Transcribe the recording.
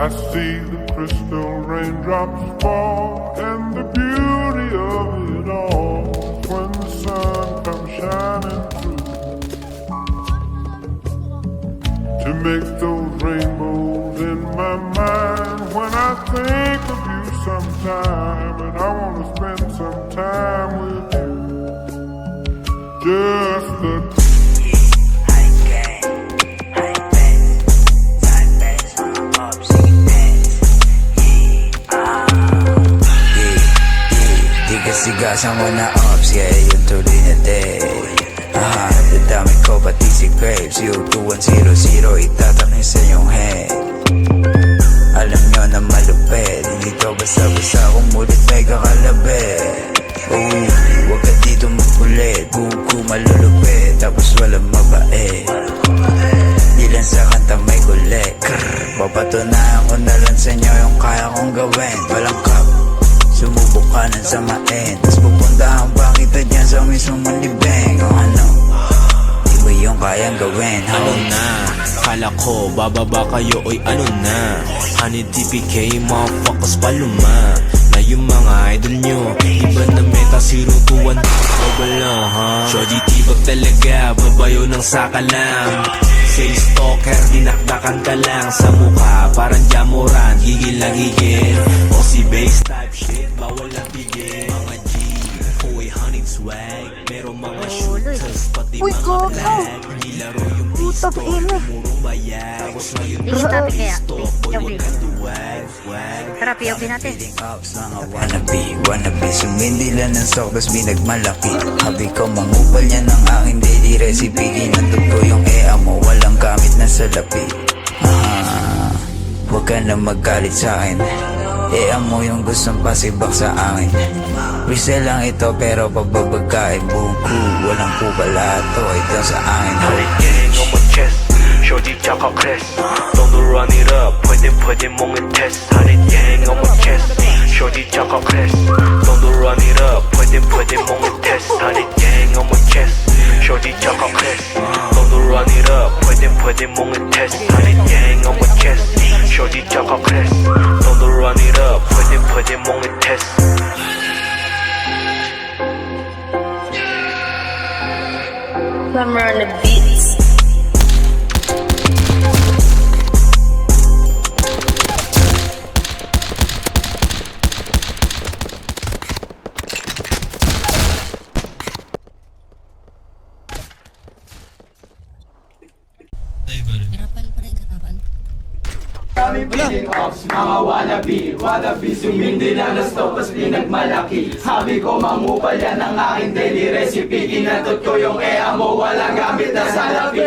I see the crystal raindrops fall, and the beauty of it all is when the sun comes shining through to make those rainbows in my mind. When I think of you sometime, and I want to spend some time with you, just the sigasan mo na ops, yeah, yung tuloy na day. Dadami ko pati si Graves, yung 2100 itatakin sa iyong head. Alam nyo na malupit, hindi to basta-basta kumulit may kakalabit. Huwag ka dito makulit, buko malulupit, tapos walang mabait. Di lang sa kanta may kulit, papatunayan ko na lang sa inyo yung kaya kong gawin. Walang kap, sumubok ka ng samain, tas pupuntahan pa kita dyan sa mismong libeng. O ano, di ba yung kayang gawin? Ano na, kala ko bababa kayo, oy ano na. Honey TPK, motherfuckers paluma. Na yung mga idol nyo, iba na meta, sirutuan. Wala ha, Shorty tibag talaga, babayo ng saka lang. Say stalker, dinakdakan ka lang sa mukha, parang jamuran, gigil na gigil. O si bass type shit, bawal na pigil. Mga G, hoy honey swag, merong mga shooters, pati Uy, mga gogo! flag. Nilaro yung Putang pistol, ina. purong bayag. Tapos ngayon, Sige, topic kaya. boy, POV. wag ka duwag, wag. Tara, POV natin. Mga wannabe, sumindi lang ng sok, tas binagmalaki. Habi ko mangupal niya ng aking daily recipe. Ginandog ko yung ea mo, walang gamit na salapi. Huwag ka na magalit sa akin, ea mo yung gustong pasibak sa akin. Resell lang ito pero pababagain. Buong crew, walang kubalato, ito sa akin. Gang on my chest, shorty tsaka crest. Don't run it up, pwede mong i-test. Honey gang on my chest, shorty tsaka crest. Don't run it up, pwede mong i-test. Honey gang on my chest, shorty tsaka crest. Don't run it up, pwede mong i-test. Honey gang on my chest, shorty tsaka crest. Don't run it up, pwede mong i-test. Summer on the beats. Kami piling ops, mga wannabe sumindi lang na stop, pas pinagmalaki. Habi ko mangupal yan ang aking daily recipe. Kinatot ko yung ea mo, walang gamit na salapi.